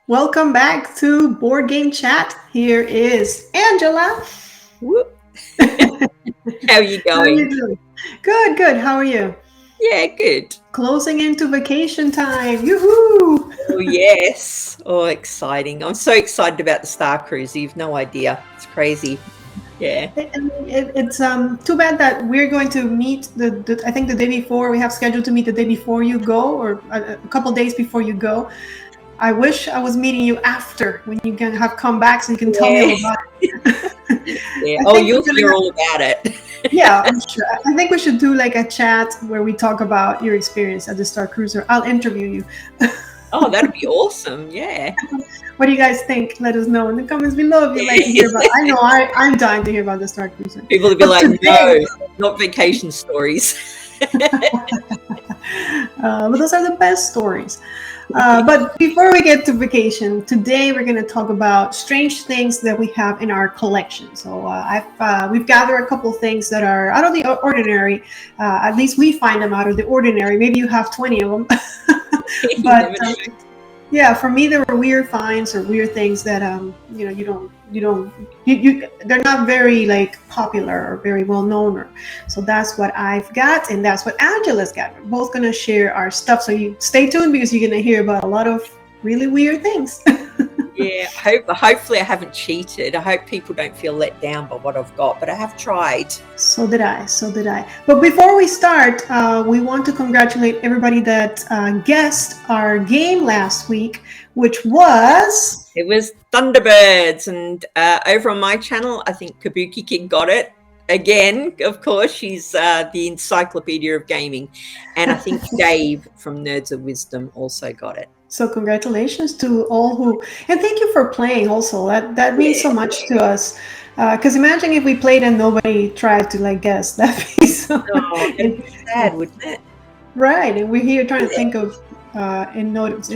Welcome back to Board Game Chat. Here is Angela. Whoop. How are you How are you going? doing? Good, good. How are you? Yeah, good. Closing into vacation time. Yoo-hoo! Oh, yes. Oh, exciting. I'm so excited about the Star Cruise. You've no idea. It's crazy. Yeah. It's too bad that we're going to meet I think the day before. We have scheduled to meet the day before you go, or a couple days before you go. I wish I was meeting you after, when you can have come back, so you can tell me Yeah. all about it. Yeah. I Oh, think we're you'll gonna hear have, all about it. yeah, I'm sure. I think we should do like a chat where we talk about your experience at the Star Cruiser. I'll interview you. Oh, that'd be awesome. Yeah. What do you guys think? Let us know in the comments below if you'd like to hear about. Yeah. I know I'm dying to hear about the Star Cruiser. People would be But like, today, no, not vacation stories. but those are the best stories. But before we get to vacation, today we're going to talk about strange things that we have in our collection. So we've gathered a couple things that are out of the ordinary. At least we find them out of the ordinary. Maybe you have 20 of them. You But never know. yeah, for me, there were weird finds or weird things that they're not very like popular or very well known. Or so that's what I've got, and that's what Angela's got. We're both gonna share our stuff, so you stay tuned because you're gonna hear about a lot of really weird things. Yeah, hopefully I haven't cheated. I hope people don't feel let down by what I've got, but I have tried. So did I. So did I. But before we start, we want to congratulate everybody that guessed our game last week, which was. It was Thunderbirds, and over on my channel, I think Kabuki Kid got it. Again, of course, she's the encyclopedia of gaming. And I think Dave from Nerds of Wisdom also got it. So congratulations to all who, and thank you for playing also. That means so much to us. Because imagine if we played and nobody tried to like guess. That'd be so. Oh, it'd be sad, wouldn't it? Right, and we're here trying to think of and notice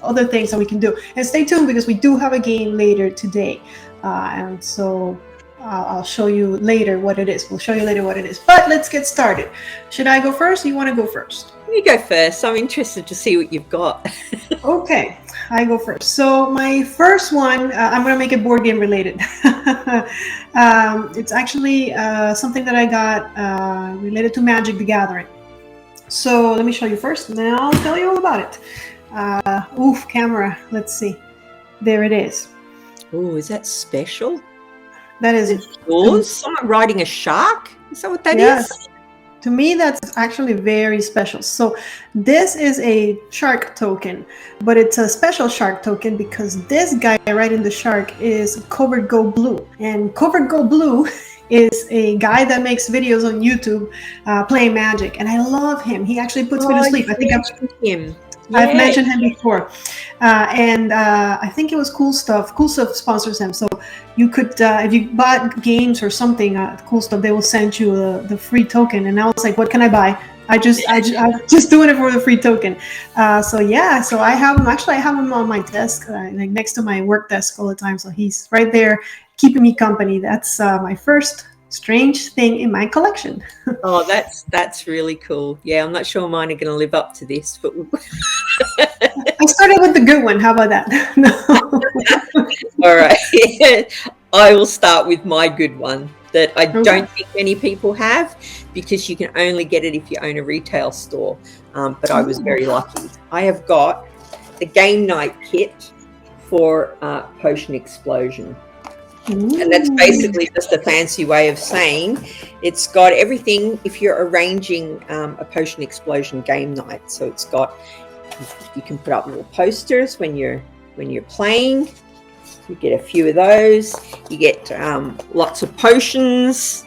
other things that we can do. And stay tuned because we do have a game later today, and so I'll show you later what it is. We'll show you later what it is. But let's get started. Should I go first? Or you want to go first? You go first. I'm interested to see what you've got. Okay, I go first. So my first one, I'm going to make it board game related. It's actually something that I got related to Magic the Gathering. So let me show you first, and then I'll tell you all about it. Camera. Let's see. There it is. Oh, is that special? That is yours? Someone riding a shark? Is that what that yes. is? To me, that's actually very special. So this is a shark token, but it's a special shark token because this guy right in the shark is Covered Go Blue. And Covered Go Blue is a guy that makes videos on YouTube playing Magic. And I love him. He actually puts me to sleep. I think I've mentioned him before. And I think it was Cool Stuff. Cool Stuff sponsors him. So you could, if you bought games or something, Cool Stuff, they will send you the free token. And I was like, what can I buy? I'm just doing it for the free token. So I have him. Actually, I have him on my desk, like next to my work desk all the time. So he's right there keeping me company. That's my first strange thing in my collection. Oh, that's really cool. Yeah, I'm not sure mine are going to live up to this, but I started with the good one. How about that? No. All right. I will start with my good one that I don't think many people have because you can only get it if you own a retail store. But I was very lucky. I have got the game night kit for Potion Explosion. Ooh. And that's basically just a fancy way of saying it's got everything if you're arranging a Potion Explosion game night. So it's got, you can put up little posters when you're playing. You get a few of those. You get lots of potions,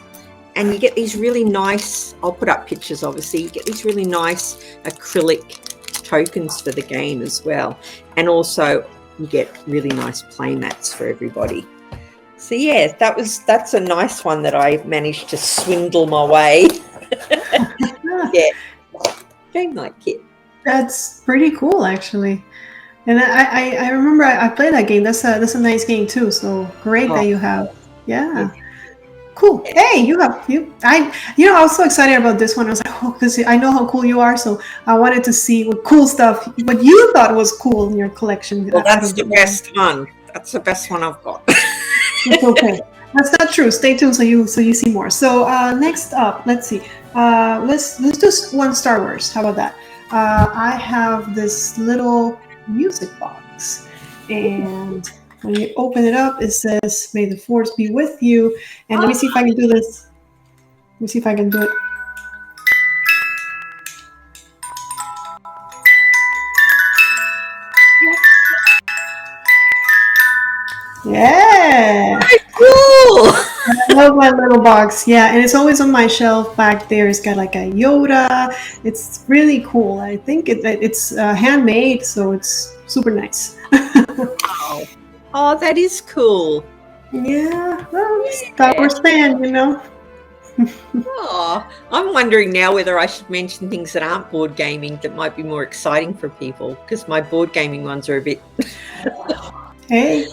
and you get these really nice, I'll put up pictures obviously, you get these really nice acrylic tokens for the game as well. And also you get really nice play mats for everybody. So yeah, that's a nice one that I managed to swindle my way. Yeah, game night kit. That's pretty cool, actually. And I remember I played that game. That's a nice game too. So great that you have. Yeah. Cool. Hey, I was so excited about this one. I was like, oh, because I know how cool you are, so I wanted to see what cool stuff, what you thought was cool in your collection. Well, that's the best one. That's the best one I've got. It's okay. That's not true. Stay tuned so you see more. So next up, let's see. Let's do one Star Wars. How about that? I have this little music box, and when you open it up, it says, "May the Force be with you." And let me see if I can do this. Let me see if I can do it. Yeah. Cool. I love my little box. Yeah, and it's always on my shelf back there. It's got like a Yoda. It's really cool. I think it's handmade, so it's super nice. Wow. Oh, that is cool. Yeah, well, Star Wars fan, you know. Oh, I'm wondering now whether I should mention things that aren't board gaming that might be more exciting for people, because my board gaming ones are a bit. Hey,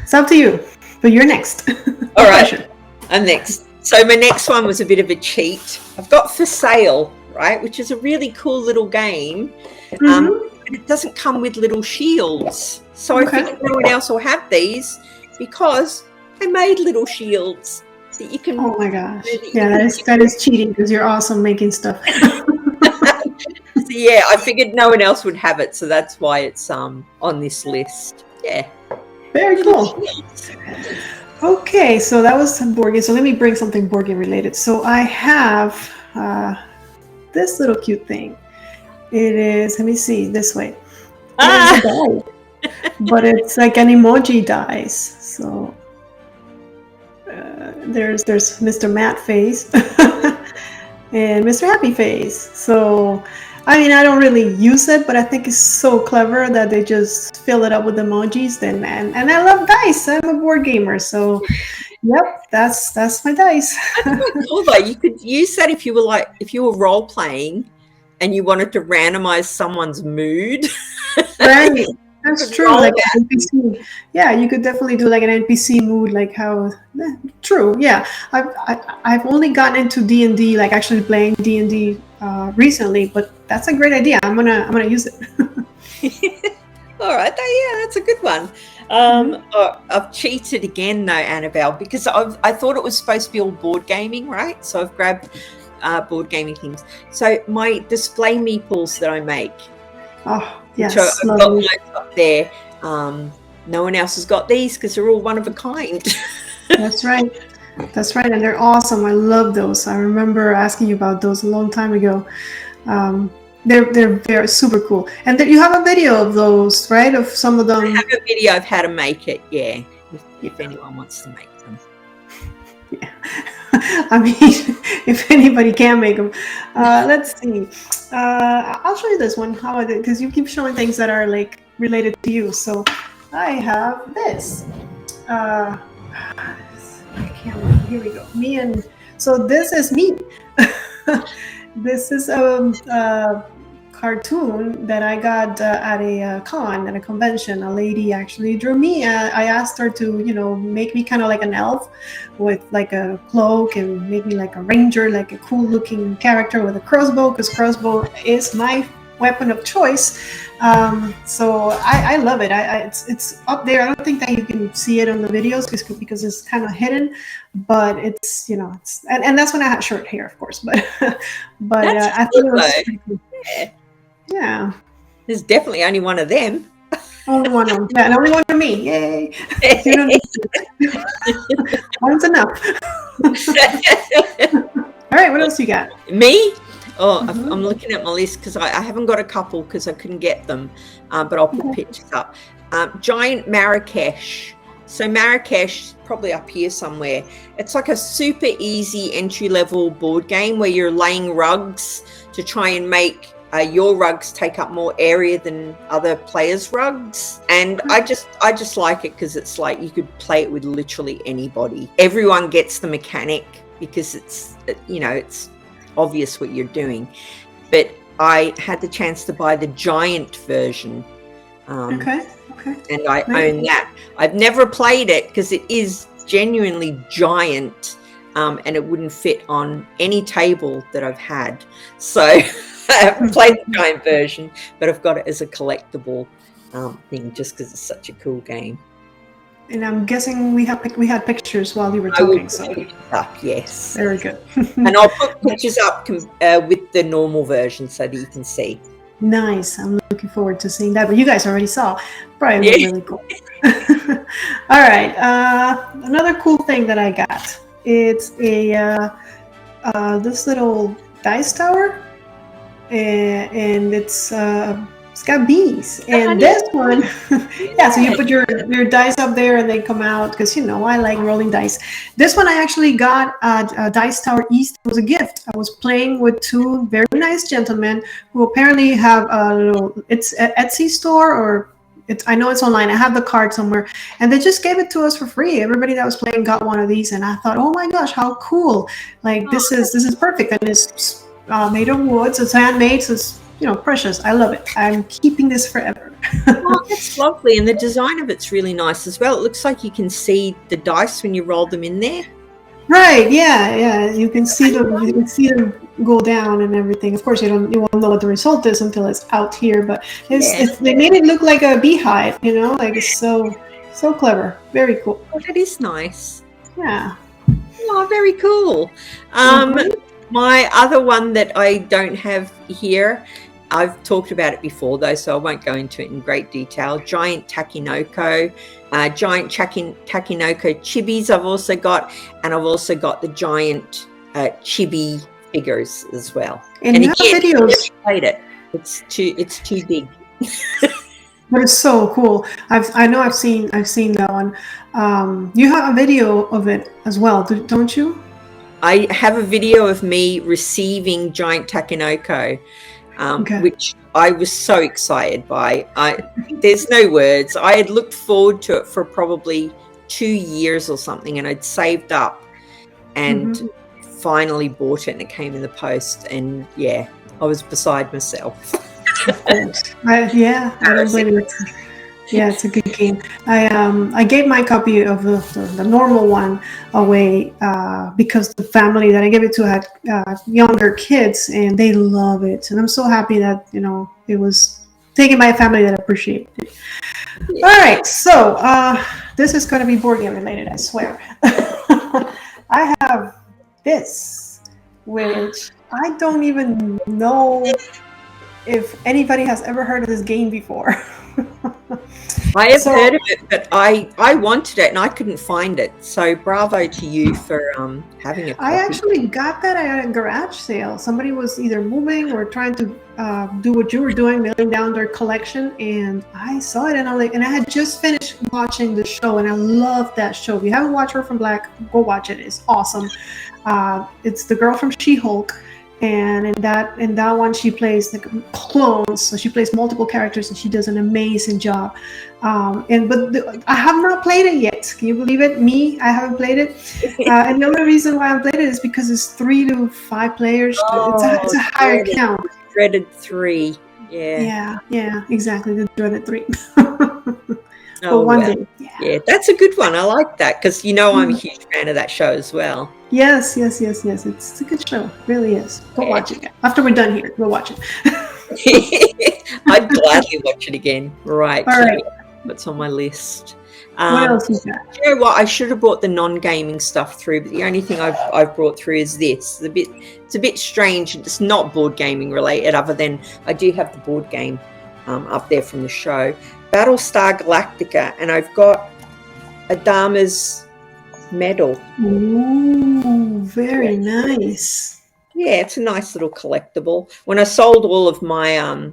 it's up to you. But you're next. All right, I'm next. So my next one was a bit of a cheat. I've got For Sale, right, which is a really cool little game. But it doesn't come with little shields. So I figured no one else will have these because I made little shields that you can. Oh my gosh! Yeah, that is cheating because you're awesome making stuff. So yeah, I figured no one else would have it, so that's why it's on this list. Yeah. Very cool. Okay, so that was some board game. So let me bring something board game related. So I have this little cute thing. It is, let me see, this way. It's a die, but it's like an emoji dice. So there's Mr. Matt Face and Mr. Happy Face. So I mean, I don't really use it, but I think it's so clever that they just fill it up with emojis. And I love dice. I'm a board gamer, so yep, that's my dice. That's quite cool though. You could use that if you were role playing and you wanted to randomize someone's mood. Right. That's true. Like an NPC. Yeah, you could definitely do like an NPC mood, like how. True. Yeah, I've only gotten into D&D, like actually playing D&D recently, but that's a great idea. I'm gonna use it. All right. Yeah, that's a good one. I've cheated again though, Annabelle, because I thought it was supposed to be all board gaming, right? So I've grabbed board gaming things. So my display meeples that I make. Oh. Yes, I've got those up there. No one else has got these because they're all one of a kind. That's right. That's right. And they're awesome. I love those. I remember asking you about those a long time ago. They're very super cool. And you have a video of those, right? Of some of them. I have a video of how to make it, yeah. If anyone wants to make them. Yeah. I mean, if anybody can make them. Let's see. I'll show you this one. How about it? Because you keep showing things that are like related to you. So I have this. I can't remember. Here we go. So this is me. This is a cartoon that I got at a at a convention. A lady actually drew me. I asked her to, make me kind of like an elf with like a cloak and make me like a ranger, like a cool looking character with a crossbow, because crossbow is my weapon of choice. So I love it. It's up there. I don't think that you can see it on the videos because it's kind of hidden, but it's, and that's when I had short hair, of course, but I think it was pretty cool. Yeah. There's definitely only one of them. Only one of them. Yeah, and only one of me. Yay. One's enough. All right, what else you got? Me? Oh, I'm looking at my list because I haven't got a couple because I couldn't get them, but I'll put pictures up. Giant Marrakesh. So Marrakesh, probably up here somewhere. It's like a super easy entry-level board game where you're laying rugs to try and make your rugs take up more area than other players' rugs. And I just like it because it's like you could play it with literally anybody. Everyone gets the mechanic because it's obvious what you're doing. But I had the chance to buy the giant version. Okay. And I own that. I've never played it because it is genuinely giant. and it wouldn't fit on any table that I've had. So I haven't played the giant version, but I've got it as a collectible thing just because it's such a cool game. And I'm guessing we had pictures while you were talking. So up, yes. Very good. And I'll put pictures up with the normal version so that you can see. Nice. I'm looking forward to seeing that. But you guys already saw. Probably really cool. All right. Another cool thing that I got. It's a this little dice tower, and it's got bees. And this one, yeah. So you put your dice up there, and they come out because I like rolling dice. This one I actually got at Dice Tower East. It was a gift. I was playing with two very nice gentlemen who apparently have a little. It's an Etsy store or. I know it's online. I have the card somewhere, and they just gave it to us for free. Everybody that was playing got one of these, and I thought, oh my gosh, how cool! Like this is perfect, and it's made of wood, so it's handmade, so it's precious. I love it. I'm keeping this forever. Oh, that's lovely, and the design of it's really nice as well. It looks like you can see the dice when you roll them in there. Right? Yeah. You can see them. You can see them go down and everything. Of course, you won't know what the result is until it's out here. But they made it look like a beehive. Like it's so clever. Very cool. Oh, that is nice. Yeah. Oh, very cool. My other one that I don't have here, I've talked about it before though, so I won't go into it in great detail. Giant Takinoko, giant Takinoko chibis I've also got, and I've also got the giant chibi figures as well. And you again, have videos. I've played it. It's too big. But it's so cool. I've seen that one. You have a video of it as well, don't you? I have a video of me receiving giant Takinoko, which I was so excited by. There's no words. I had looked forward to it for probably 2 years or something, and I'd saved up and finally bought it, and it came in the post, and I was beside myself. I don't blame you. Yeah, it's a good game. I gave my copy of the normal one away because the family that I gave it to had younger kids, and they love it. And I'm so happy that it was taken by a family that appreciated it. Yeah. All right, so this is going to be board game related, I swear. I have this, which I don't even know if anybody has ever heard of this game before. I have heard of it, but I wanted it and I couldn't find it. So bravo to you for having it. I actually got that at a garage sale. Somebody was either moving or trying to do what you were doing, mailing down their collection, and I saw it, and I'm like, and I had just finished watching the show, and I love that show. If you haven't watched Orphan Black, go watch it. It's awesome. It's the girl from She-Hulk. And in that one, she plays like clones, so she plays multiple characters, and she does an amazing job. I have not played it yet. Can you believe it? I haven't played it. And the only reason why I haven't played it is because it's 3 to 5 players. It's a higher count. Dreaded 3. Yeah, exactly. The dreaded 3. One day. Yeah, that's a good one. I like that because I'm a huge fan of that show as well. Yes. It's a good show. It really is. Go watch it. After we're done here, we'll watch it. I'd gladly watch it again. Right. All right. What's on my list? What else you got? You know what? I should have brought the non-gaming stuff through, but the only thing I've brought through is this. It's a bit strange. It's not board gaming related, other than I do have the board game up there from the show. Battlestar Galactica, and I've got Adama's medal. Ooh, very nice. Yeah, it's a nice little collectible. When I sold all of my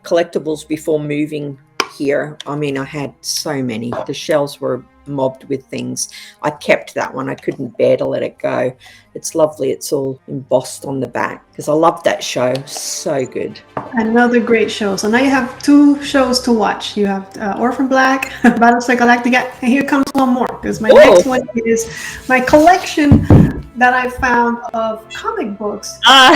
collectibles before moving here, I had so many. The shelves were mobbed with things. I kept that one. I couldn't bear to let it go. It's lovely. It's all embossed on the back because I love that show. So good. Another great show. So now you have 2 shows to watch. You have Orphan Black, Battlestar Galactica, and here comes one more because my next one is my collection that I found of comic books. One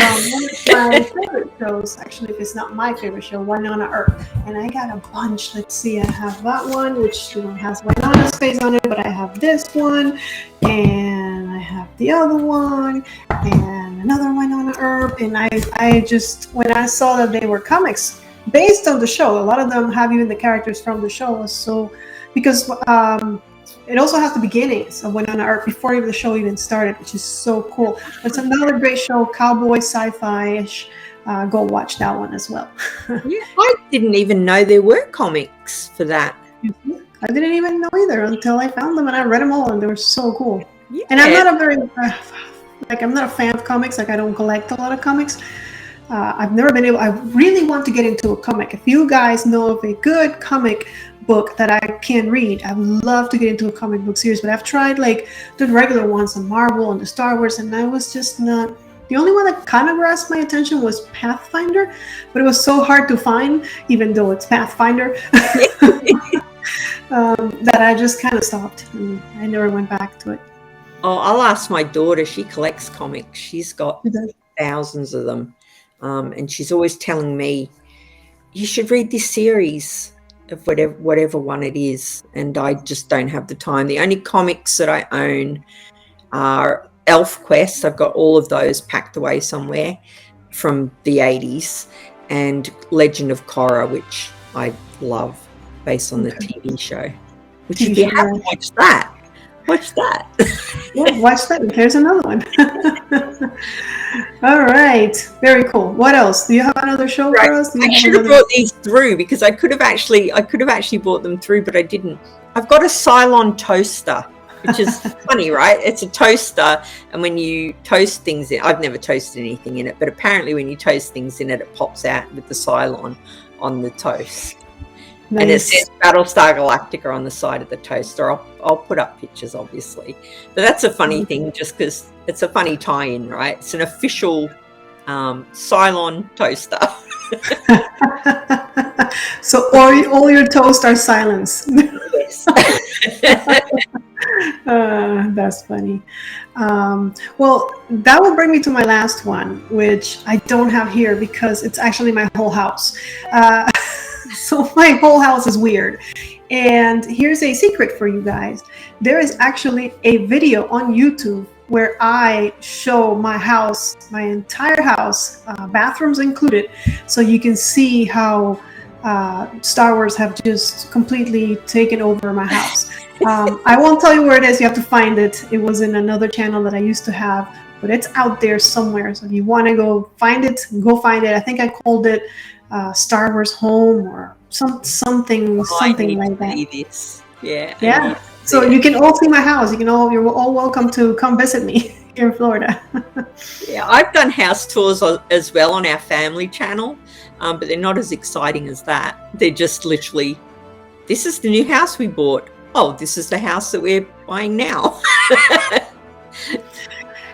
of my favorite shows, actually, if it's not my favorite show, Winona Earp. And I got a bunch. Let's see. I have that one, which has Winona's face on it, but I have this one, and I have the other one, and another one on the herb. And I just, when I saw that they were comics based on the show, a lot of them have even the characters from the show. So, because it also has the beginnings of Winona Earp before even the show even started, which is so cool. It's another great show, cowboy sci-fi-ish. Go watch that one as well. Yeah, I didn't even know there were comics for that. I didn't even know either until I found them and I read them all, and they were so cool. Yeah. And I'm not a very I'm not a fan of comics. Like, I don't collect a lot of comics. I've never been able. I really want to get into a comic. If you guys know of a good comic book that I can read, I would love to get into a comic book series. But I've tried like the regular ones on Marvel and the Star Wars, and I was just not. The only one that kind of grasped my attention was Pathfinder, but it was so hard to find, even though it's Pathfinder, that I just kind of stopped, and I never went back to it. Oh, I'll ask my daughter. She collects comics. She's got thousands of them. And she's always telling me, you should read this series of whatever one it is. And I just don't have the time. The only comics that I own are Elf Quest. I've got all of those packed away somewhere from the 80s, and Legend of Korra, which I love, based on the TV show. Which, if you haven't watched that, watch that. Yeah, watch that. Here's another one. All right, very cool. What else? Do you have another show for us? I should have brought these through, because I could have actually brought them through, but I didn't. I've got a Cylon toaster, which is funny, right? It's a toaster, and when you toast things in, I've never toasted anything in it, but apparently when you toast things in it, it pops out with the Cylon on the toast. Nice. And it says Battlestar Galactica on the side of the toaster. I'll put up pictures, obviously. But that's a funny thing, just because it's a funny tie-in, right? It's an official Cylon toaster. So all your toast are silence. Yes. That's funny. Well, that will bring me to my last one, which I don't have here because it's actually my whole house. So my whole house is weird. And here's a secret for you guys. There is actually a video on YouTube where I show my house, my entire house, bathrooms included, so you can see how Star Wars have just completely taken over my house. I won't tell you where it is. You have to find it. It was in another channel that I used to have, but it's out there somewhere. So if you want to go find it, go find it. I think I called it Star Wars Home or something like that. Yeah. So you can all see my house. You're all welcome to come visit me here in Florida. Yeah, I've done house tours as well on our family channel, but they're not as exciting as that. They're just literally, this is the new house we bought. Oh, this is the house that we're buying now.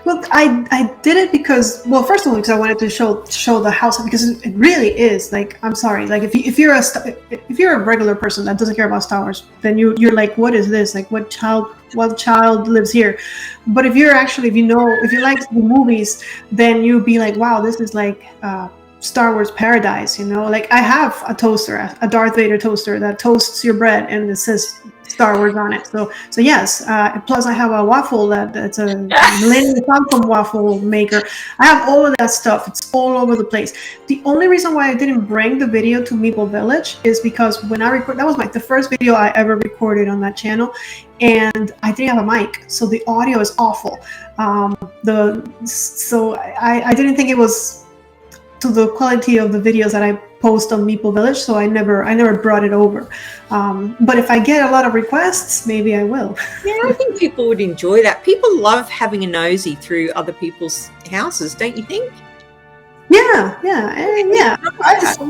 Well, I did it because, well, first of all, because I wanted to show the house, because it really is, like, I'm sorry, like if you're a regular person that doesn't care about Star Wars, then you're like, what is this? Like, what child lives here? But if you like the movies, then you'll be like, wow, this is like Star Wars paradise, Like, I have a toaster, a Darth Vader toaster that toasts your bread, and it says Star Wars on it. So yes. Plus, I have a waffle that's a Millennium Falcon waffle maker. I have all of that stuff. It's all over the place. The only reason why I didn't bring the video to Meeple Village is because when I record, that was the first video I ever recorded on that channel, and I didn't have a mic, so the audio is awful. So I didn't think it was to the quality of the videos that I post on Meeple Village, so I never brought it over. But if I get a lot of requests, maybe I will. Yeah, I think people would enjoy that. People love having a nosy through other people's houses, don't you think? Yeah.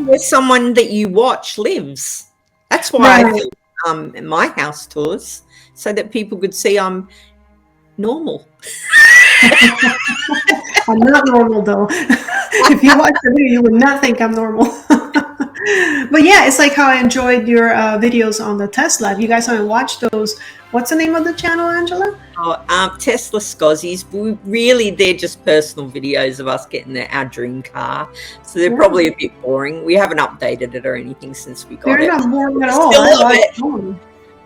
Where someone that you watch lives. That's why I do my house tours, so that people could see I'm normal. I'm not normal, though. If you watch the video, you would not think I'm normal. But yeah, it's like how I enjoyed your videos on the Tesla. If you guys haven't watched those, what's the name of the channel, Angela? Tesla Scozzies. They're just personal videos of us getting our dream car. So they're probably a bit boring. We haven't updated it or anything since we got it. They're not boring at all. Still love it.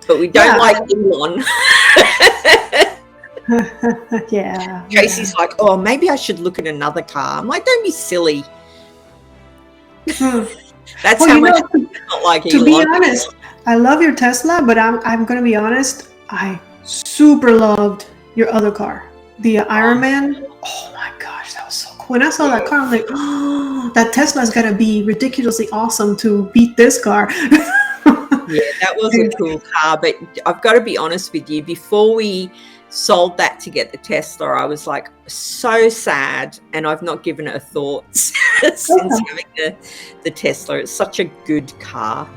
But we don't like Elon. Yeah. Tracy's like, oh, maybe I should look at another car. I'm like, don't be silly. Hmm. That's Well, how you much know, I not like to be Elon. honest, I love your Tesla, but I'm gonna be honest. I super loved your other car, the Iron Man. Oh my gosh, that was so cool. When I saw that car, I'm like, oh, that Tesla's gonna be ridiculously awesome to beat this car. Yeah, that was a cool car, but I've got to be honest with you. Before we sold that to get the Tesla, I was like so sad, and I've not given it a thought since having the Tesla. It's such a good car.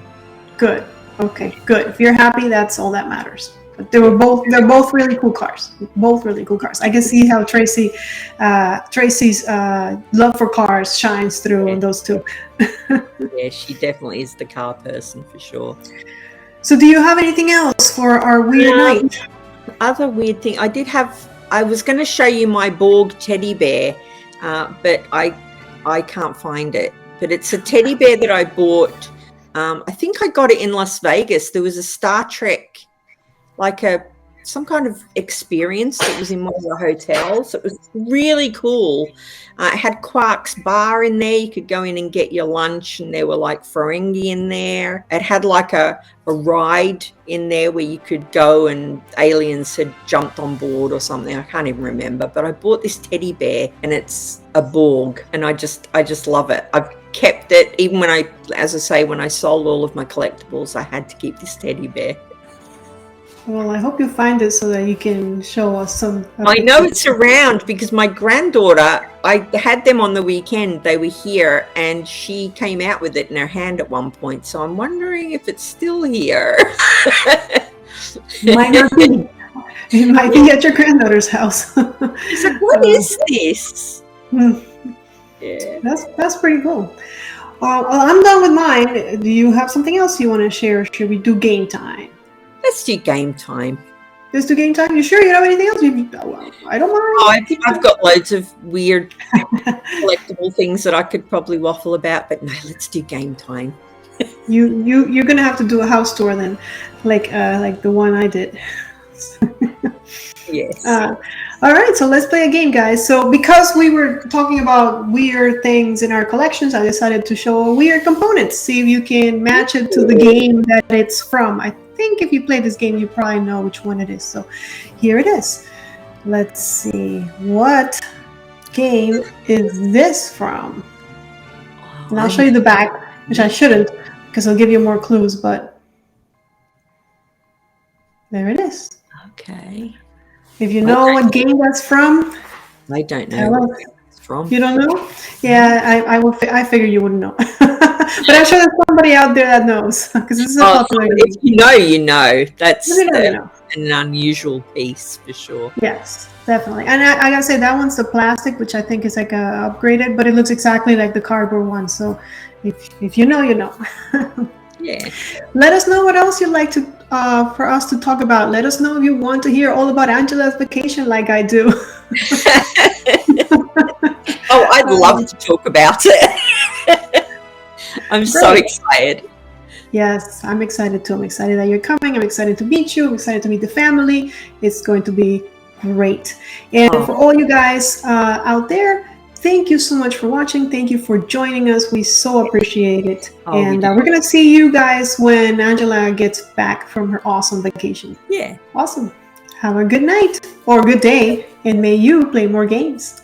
Good. Okay, good. If you're happy, that's all that matters. But they're both really cool cars. Both really cool cars. I can see how Tracy's love for cars shines through on those two. Yeah, she definitely is the car person for sure. So do you have anything else for our weird night? Other weird thing, I was going to show you my Borg teddy bear, but I can't find it. But it's a teddy bear that I bought. I think I got it in Las Vegas. There was a Star Trek, like some kind of experience that was in one of the hotels. It was really cool. It had Quark's bar in there. You could go in and get your lunch, and there were like Ferengi in there. It had like a ride in there where you could go and aliens had jumped on board or something. I can't even remember. But I bought this teddy bear, and it's a Borg, and I just love it. I've kept it even when as I say, when I sold all of my collectibles, I had to keep this teddy bear. Well, I hope you find it so that you can show us some. I know it's around because my granddaughter, I had them on the weekend. They were here and she came out with it in her hand at one point. So I'm wondering if it's still here. Might not be. It might be at your granddaughter's house. She's like, what is this? Yeah. That's pretty cool. Well, I'm done with mine. Do you have something else you want to share? Should we do game time? Let's do game time. Let's do game time. You sure you don't have anything else? I don't mind. Oh, I've got loads of weird collectible things that I could probably waffle about, but no, let's do game time. You're gonna have to do a house tour then, like the one I did. Yes. All right, so let's play a game, guys. So because we were talking about weird things in our collections, I decided to show a weird component. See if you can match it to the game that it's from. I think if you play this game, you probably know which one it is. So here it is. Let's see. What game is this from? And I'll show you the back, which I shouldn't, because I'll give you more clues, but there it is. Okay. If you know what game that's from, I don't know what it's from. You don't know? Yeah, I figured you wouldn't know. But I'm sure there's somebody out there that knows, because this is a popular game. If you know, you know. That's You know. an unusual piece for sure. Yes, definitely. And I gotta say, that one's the plastic, which I think is like upgraded, but it looks exactly like the cardboard one. So if you know, you know. Yeah. Let us know what else you'd like to for us to talk about. Let us know if you want to hear all about Angela's vacation, like I do. Oh, I'd love to talk about it. I'm so excited. Yes, I'm excited too. I'm excited that you're coming. I'm excited to meet you. I'm excited to meet the family. It's going to be great. And for all you guys out there, thank you so much for watching. Thank you for joining us. We so appreciate it. And we're going to see you guys when Angela gets back from her awesome vacation. Yeah. Awesome. Have a good night or good day, and may you play more games.